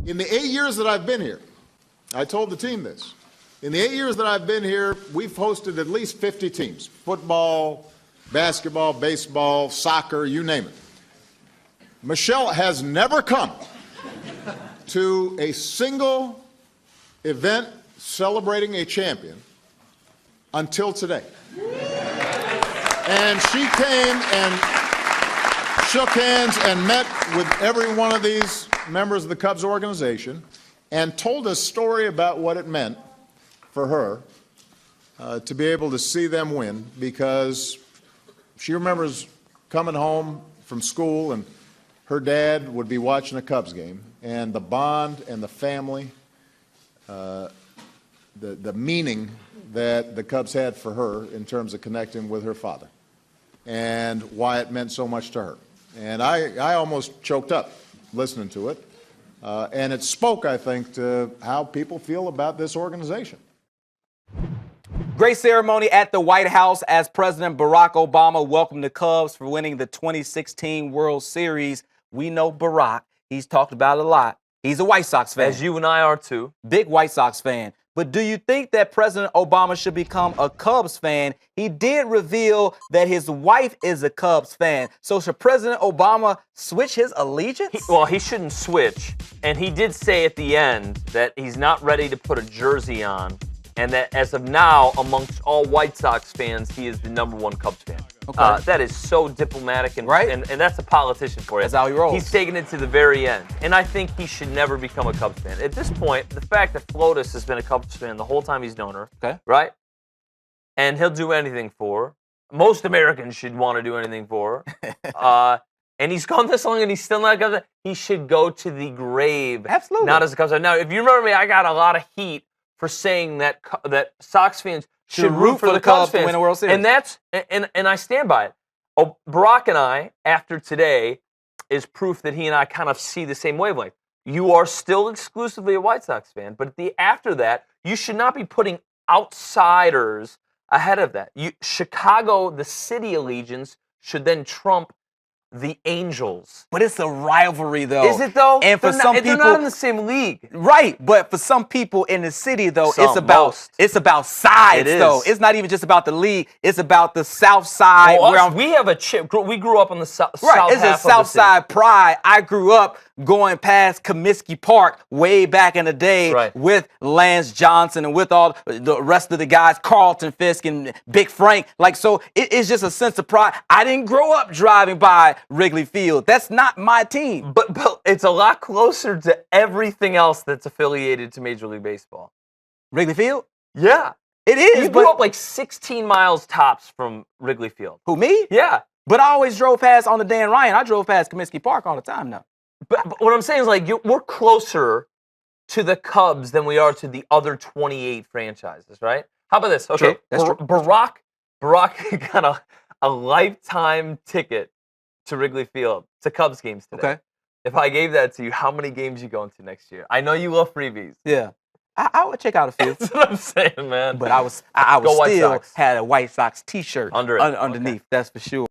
In the 8 years that I've been here, I told the team this. In the 8 years that I've been here, we've hosted at least 50 teams. Football, basketball, baseball, soccer, you name it. Michelle has never come to a single event celebrating a champion until today. And she came and shook hands and met with every one of these members of the Cubs organization and told a story about what it meant for her to be able to see them win, because she remembers coming home from school and her dad would be watching a Cubs game, and the bond and the family, the meaning that the Cubs had for her in terms of connecting with her father and why it meant so much to her. And I almost choked up listening to it. And it spoke, I think, to how people feel about this organization. Great ceremony at the White House as President Barack Obama welcomed the Cubs for winning the 2016 World Series. We know Barack. He's talked about it a lot. He's a White Sox fan. As you and I are too. Big White Sox fan. But do you think that President Obama should become a Cubs fan? He did reveal that his wife is a Cubs fan. So should President Obama switch his allegiance? He shouldn't switch. And he did say at the end that he's not ready to put a jersey on, and that as of now, amongst all White Sox fans, he is the #1 Cubs fan. Okay. That is so diplomatic, and, right? and that's a politician for you. That's how he rolls. He's taken it to the very end. And I think he should never become a Cubs fan. At this point, the fact that Flotus has been a Cubs fan the whole time he's known her, okay, right? And he'll do anything for her. Most Americans should want to do anything for her. And he's gone this long and he's still not a Cubs fan. He should go to the grave. Absolutely. Not as a Cubs fan. Now, if you remember me, I got a lot of heat for saying that Sox fans should root for the Cubs fans to win a World Series. And that's and I stand by it. Barack and I, after today, is proof that he and I kind of see the same wavelength. You are still exclusively a White Sox fan, but after that, you should not be putting outsiders ahead of that. Chicago, the city allegiance, should then trump the Angels. But it's a rivalry, though. Is it, though? And for some people, they're not in the same league. Right, but for some people in the city, though, It's about sides, though. It's not even just about the league. It's about the South Side. Well, we have a chip. We grew up on the south right, it's half a South of the city. Side pride. I grew up going past Comiskey Park way back in the day with Lance Johnson and with all the rest of the guys, Carlton Fisk and Big Frank. So it's just a sense of pride. I didn't grow up driving by Wrigley Field. That's not my team. But it's a lot closer to everything else that's affiliated to Major League Baseball. Wrigley Field? Yeah. It is. You grew up 16 miles tops from Wrigley Field. Who, me? Yeah. But I always drove past on the Dan Ryan. I drove past Comiskey Park all the time now. But what I'm saying is, we're closer to the Cubs than we are to the other 28 franchises, right? How about this? Okay, true. That's true. Barack got a lifetime ticket to Wrigley Field to Cubs games today. Okay. If I gave that to you, how many games you going to next year? I know you love freebies. Yeah. I would check out a few. That's what I'm saying, man. But I was still had a White Sox T-shirt underneath. Okay. That's for sure.